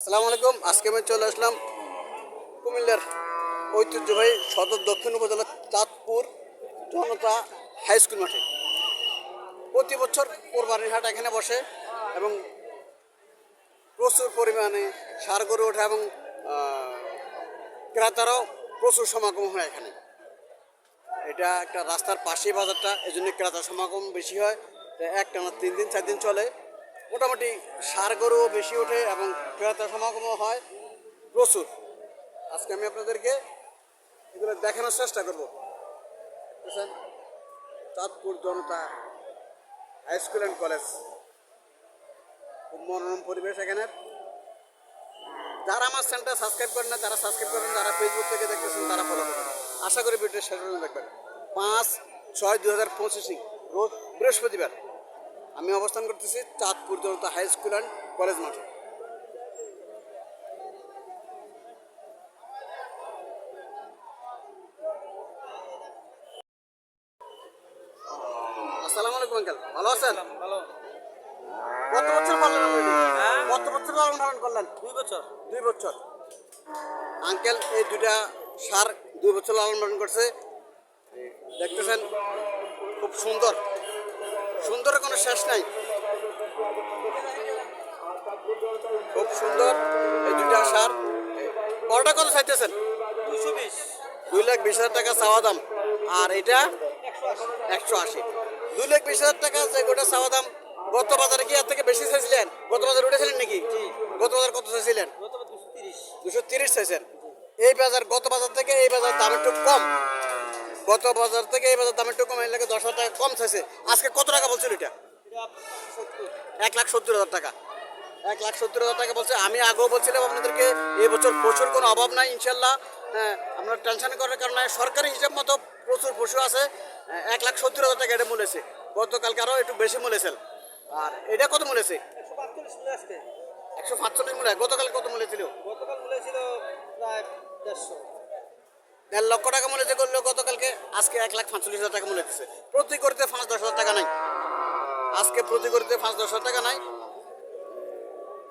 আসসালামু আলাইকুম। আজকে আমি চলে আসলাম কুমিল্লার ঐতিহ্যবাহী সদর দক্ষিণ উপজেলার চাঁদপুর জনতা হাই স্কুল মাঠে। প্রতি বছর কোরবানির হাট এখানে বসে এবং প্রচুর পরিমাণে ষাঁড় গরু ওঠে এবং ক্রেতারাও প্রচুর সমাগম হয় এখানে। এটা একটা রাস্তার পাশেই বাজারটা, এই জন্য ক্রেতার সমাগম বেশি হয়। একটানা 3 দিন 4 দিন চলে। মোটামুটি ষাঁড় গরুও বেশি ওঠে এবং ক্রেতা সমাগমও হয় প্রচুর। আজকে আমি আপনাদেরকে এগুলো দেখানোর চেষ্টা করবো। বুঝছেন, চাঁদপুর জনতা হাই স্কুল অ্যান্ড কলেজ, খুব মনোরম পরিবেশ এখানে। যারা আমার চ্যানেলটা সাবস্ক্রাইব করেন না তারা সাবস্ক্রাইব করেন, যারা ফেসবুক থেকে দেখতেছেন তারা ফলো করেন। আশা করি ভিডিও শেষ পর্যন্ত দেখবেন। 5/6/2025 রোজ বৃহস্পতিবার আমি অবস্থান করতেছি চাঁদপুর জনতা হাই স্কুল অ্যান্ড কলেজ মাঠে। আসসালামু আলাইকুম আঙ্কেল, ভালো আছেন? ভালো। কত বছর পালন কত বছর লালন পালন করলেন? 2 বছর। 2 বছর। আঙ্কেল এই দুইটা সার 2 বছর লালন পালন করছে। দেখতেছেন খুব সুন্দর, সুন্দরের কোনো শেষ নাই। খুব সুন্দর এই দুইটা সার। বড়টা কত চাইতেছেন? 220। 2,20,000 টাকা চাওয়া দাম, আর এটা 180। 2,20,000 টাকা যে গোটা চাওয়া দাম। গত বাজারে কি এর থেকে বেশি চাইছিলেন? গত বাজারে উঠেছিলেন নাকি? গত বাজার কত চাইছিলেন? 230। 230 চাইছেন। এই বাজার গত বাজার থেকে এই বাজার দাম একটু কম। গত বাজার থেকে এই বাজার দাম একটু কম, এই লাগে 10,000 টাকা কম চাইছে। আজকে কত টাকা বলছিল এটা? এটা 70। 1,70,000 টাকা। 1,70,000 টাকা বলছে। আমি আগেও বলছিলাম আপনাদেরকে এই বছর পশুর কোনো অভাব নাই ইনশাল্লাহ। হ্যাঁ, আপনার টেনশন করার কারণে সরকারি হিসাব মতো প্রচুর পশু আছে। 1,70,000 টাকা এটা মূলেছে। গতকালকে আরও একটু বেশি মূলেছে। আর এটা কত মূলেছে? 145 মূল্য আজকে। 145 মূল্য। গতকাল কত মূল্য ছিল? গতকাল মূল্য ছিল প্রায় 150। 1.5 লক্ষ টাকা মূল্য যে করলো গতকালকে, আজকে 1,45,000 টাকা মূল্য দিচ্ছে। প্রতি গড়িতে 5-10,000 টাকা নাই। আজকে প্রতি গড়িতে 5-10,000 টাকা নাই।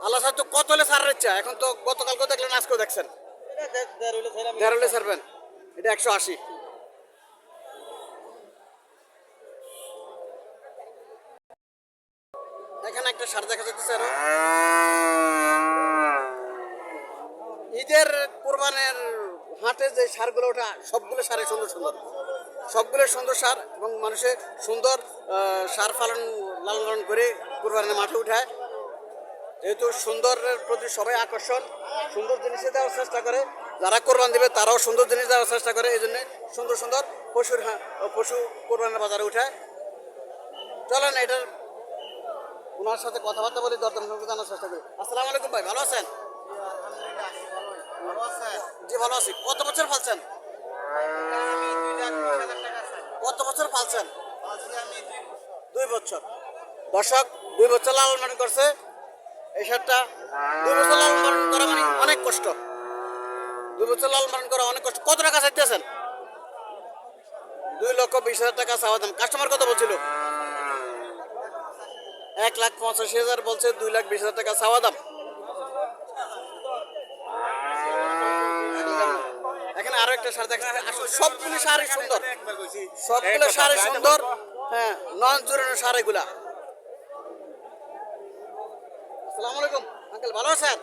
আল্লাহ সাহেব তো কত হলে ছাড়ার ইচ্ছা? এখন তো গতকালকেও দেখলেন, আজকেও দেখছেন। এটা 1.5 হইলে ছিলাম। 1.5 হলে ছাড়বেন। এটা 180। এখানে একটা সার দেখা যাচ্ছে আরো। ঈদের কোরবানের হাটে যে সারগুলো ওঠা, সবগুলো সারে সুন্দর সুন্দর, সবগুলো সুন্দর সার এবং মানুষের সুন্দর সার লালন পালন করে কোরবানের মাঠে উঠায়। যেহেতু সুন্দরের প্রতি সবাই আকর্ষণ, সুন্দর জিনিস দেওয়ার চেষ্টা করে। যারা কোরবান দেবে তারাও সুন্দর জিনিস দেওয়ার চেষ্টা করে। এই জন্যে সুন্দর সুন্দর পশু কোরবানের বাজারে উঠায়। চলেন এটার ওনার সাথে কথাবার্তা বলি, দরদাম সম্পর্কে জানার চেষ্টা করি। আসসালামু আলাইকুম ভাই, ভালো আছেন? জি ভালো আছি। কত বছর পালছেন? কত বছর পালছেন? 2 বছর। দর্শক 2 বছর লালন পালন করছে এই সারটা। 2 বছর লালন পালন করা মানে অনেক কষ্ট। 2 বছর লালন পালন করা অনেক কষ্ট। কত টাকা চাইতেছেন? 2,20,000 টাকা চাওয়া দাম। কাস্টমার কত বলছিল? 1,85,000 বলছে। 2,20,000 টাকা চাওয়া দাম। এখানে আরো একটা সার দেখা যাচ্ছে। সবগুলো সারই সুন্দর, সবগুলো সারই সুন্দর। হ্যাঁ, নন জুড়ানো সার এগুলা। আসসালামু আলাইকুম আঙ্কেল, ভালো আছেন?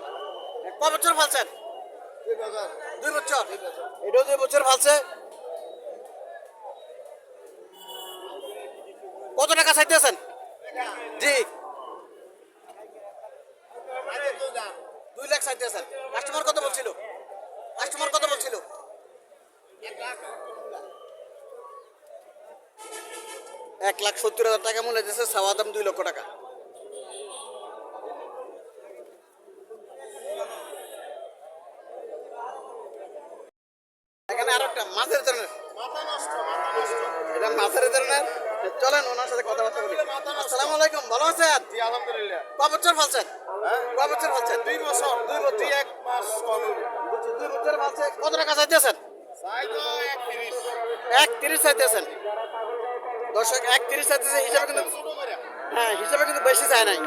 কয় বছর ফালছেন? 2 বছর। এটাও 2 বছর ফালছে। কত টাকা চাইতেছেন? জি 2 লাখ চাইতেছেন। কাস্টমার কত বলছিল? কাস্টমার কত বলছিল? 1,70,000 টাকা মূল্য দিয়েছে। চাওয়া দাম 2 লক্ষ টাকা। এখানে আরো একটা মাছের ধরনের, এটা মাছের ধরনের। চলেন ওনার সাথে কথাবার্তা বলি। আসসালামু আলাইকুম, ভালো আছেন? জি আলহামদুলিল্লাহ। কয় বছর ফালছেন? কয় বছর ফালছেন? 2 বছর। 2 বছর। 1 মাস কম হবে। 2 বছর ফালছে। কত টাকা চাইতেছেন? চাই তো 130। 1,30 চাইতেছেন। দর্শক 1,30 চাইতেছে। হিসাবে কিন্তু, ছোট করে। হ্যাঁ হিসাবে কিন্তু বেশি চায় নাই।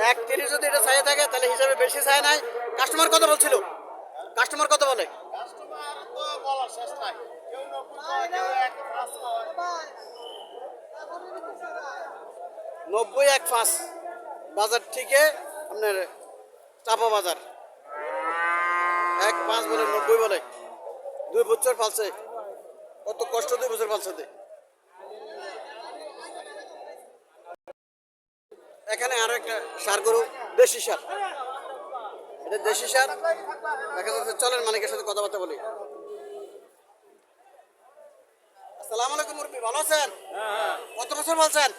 1.30 যদি এটা চাই থাকে তাহলে হিসাবে বেশি চাই নাই। কাস্টমার কত বলছিল? কাস্টমার কত বলে? কাস্টমার তো বলার শেষ নাই কেউ 90 কয় কেউ 1.5 কয় 90 1.5 বাজার থেকে আপনার চাপা বাজার 1.5 বলে 90 বলে। 2 বছর ফালছে, কত কষ্ট 2 বছর ফালছে। এখানে আরো একটা সার গরু, দেশি সার, এটা দেশি সার দেখা যাচ্ছে। চলেন মালিকের সাথে কথাবার্তা বলি। আসসালামু আলাইকুম মুরব্বি, ভালো আছেন? কত বছর বলছেন?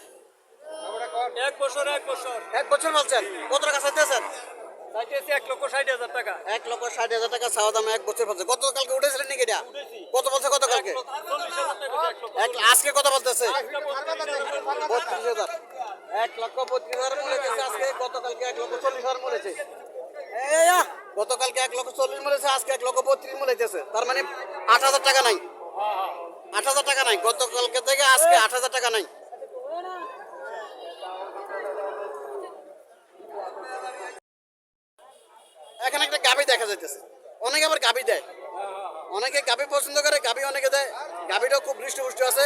1 বছর 1 বছর বলছেন। কত টাকা চাইতেছেন? চাইতেছি 1,60,000 টাকা 1,60,000 টাকা চাওয়া দাম। 1 বছর বলছে। গতকালকে উঠেছিলেন নাকি এটা? কত বলছে গতকালকে? 40,000 আজকে কত বলতেছে? 32,000। 1,32,000 বলেছে আজকে। গতকালকে 1,40,000 বলেছে। গতকালকে 1,40,000 বলেছে, আজকে 1,32,000 বলেছে। তার মানে 8,000 টাকা নাই। 8,000 টাকা নাই গতকালকে থেকে আজকে। 8,000 টাকা নাই। এখানে একটা গাভী দেখা যাইতেছে। অনেকে আবার গাভী দেয়, অনেকে গাভী পছন্দ করে, গাভী অনেকে দেয়। গাভীটাও খুব হৃষ্টপুষ্ট আছে,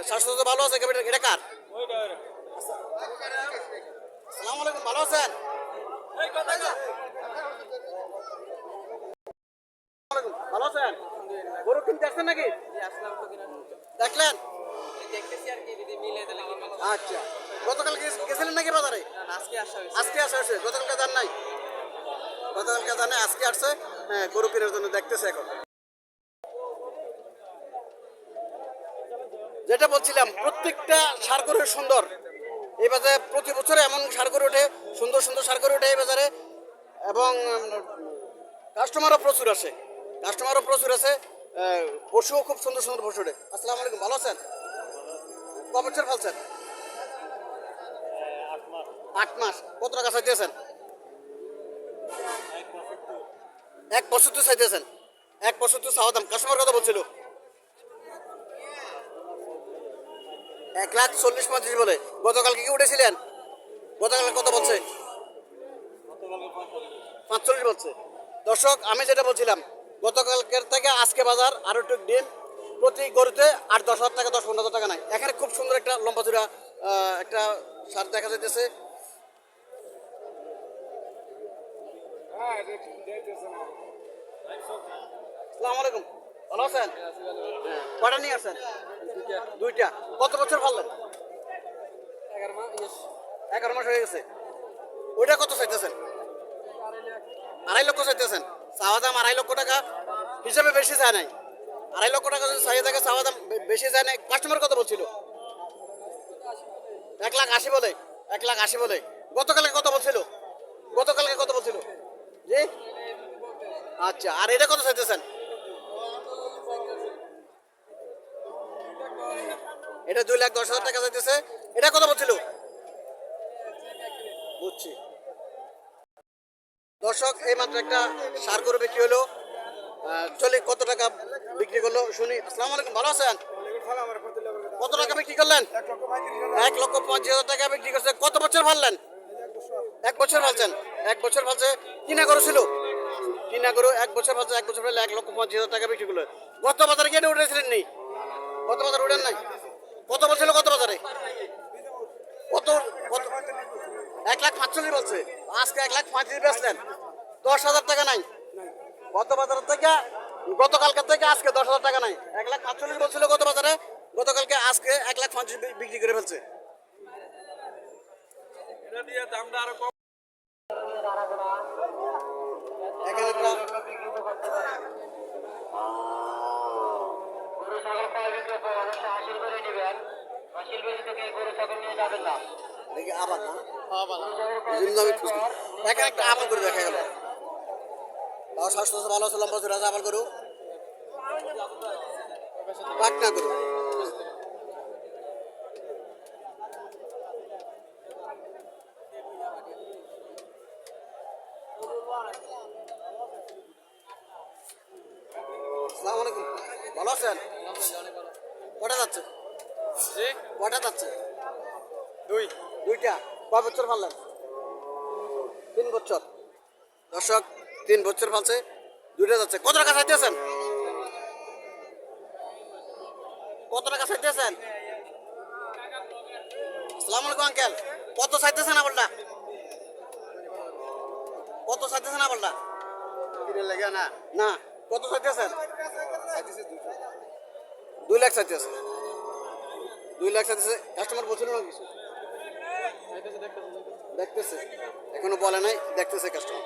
স্বাস্থ্য ভালো আছে গাভীটা। এটা কার? আসসালামু আলাইকুম, ভালো আছেন? ভালো আছেন? গরু কিনতে আসছেন নাকি? দেখলেন? আচ্ছা, গতকাল গেছিলেন নাকি বাজারে? আজকে আসা হয়েছে, গতকালকে যান নাই? গতকালকে জানে, আজকে আসছে গরু কেনার জন্য, দেখতেছে এখন। যেটা বলছিলাম, প্রত্যেকটা সার গরু সুন্দর। এই বাজারে প্রতি বছরে এমন সার গরু ওঠে, সুন্দর সুন্দর সার গরু ওঠে এই বাজারে। এবং কাস্টমারও প্রচুর আসে, কাস্টমারও প্রচুর আছে। পশুও খুব সুন্দর সুন্দর পশু ওঠে। আসসালামু আলাইকুম, ভালো আছেন? ক বছর ফেলছেন? 8 মাস। কত টাকা চাইতেছেন? 1,75 চাইতেছেন। 1,75 চাওয়া দাম। কাস্টমার কত বলছিল? 1,40,35 বলে। গতকালকে কি উঠেছিলেন? গতকাল কত বলছে? 45 বলছে। দর্শক, আমি যেটা বলছিলাম, গতকালকের থেকে আজকে বাজার আরো একটু ডিম। প্রতি গরুতে 8-10,000 টাকা, 10-15,000 টাকা নাই। এখানে খুব সুন্দর একটা লম্বা চূড়া একটা সার দেখা যাইতেছে। আসসালামু আলাইকুম, ভালো আছেন? কটা নিয়ে আসেন? 2টা। কত বছর পারলেন? 11 মাস হয়ে গেছে। ওইটা কত চাইতেছেন? 2.5 লক্ষ চাইতেছেন। চাওয়া দাম 2.5 লক্ষ টাকা, হিসাবে বেশি চায় নাই। 2.5 লক্ষ টাকা যদি চাইয়ে থাকে, চাওয়া দাম বেশি চায় নাই। কাস্টমার কত বলছিল? 1,80,000 বলে। 1,80,000 বলে। গতকালকে কত বলছিল? গতকালকে কত বলছিল? জি, আচ্ছা। আর এটা কত চাইতেছেন? এটা 2,10,000 টাকা চাইতেছে। এটা কত বলছিল? বুঝছি। দর্শক, এই মাত্র একটা সার গরু বিক্রি হলো। চলে কত টাকা বিক্রি করলো শুনি। আসসালামু আলাইকুম, ভালো আছেন? কত টাকা বিক্রি করলেন? 1,35,000 টাকা বিক্রি করছে। কত বছর ফাললেন? 1 বছর ফালছেন। 1 বছর ফালছে। কিনা গরু ছিল? কিনা গরু 1 বছর ফালছে। 1 বছর ফাললে 1,35,000 টাকা বিক্রি করলো। গত বাজারে গিয়ে উঠেছিলেন নি? কত বাজারে উঠেন নাই? কত বলছিল গত বাজারে? কত? 1,45,000 বলছে। আজকে 1,35,000 বেচলেন। 10,000 টাকা নাই গত বাজার থেকে। গতকালকে থেকে আজকে 10,000 টাকা নাই। 1,45,000 বলছিল গত বাজারে, গতকালকে আজকে 1,35,000 বিক্রি করে ফেলছে। এখানে একটা দেখি আবার না, এই জন্য আমি খুঁজছি। এখানে একটা আবার করে দেখা গেল। তাও স্বাস্থ্য ভালো আছে, লম্বা চূড়া আবার করু, পাটনা করু। আসসালামু আলাইকুম, ভালো আছেন? কটা যাচ্ছে? কটা যাচ্ছে? 2টা। কয় বছর পারলেন? 3 বছর। দর্শক 3 বছর পালছে, দুইটা যাচ্ছে। কত টাকা চাইতেছেন? কত টাকা চাইতেছেন? আসসালামু আলাইকুম আঙ্কেল, কত চাইতেছেন আপনটা? কত চাইতেছেন আপনটা? কিনে লেগে না না, কত চাইতেছেন? 2 লাখ চাইতেছে। 2 লাখ চাইতেছে। কাস্টমার বলছিল না কিছু? দেখতেছে, এখনো বলে নাই, দেখতেছে কাস্টমার।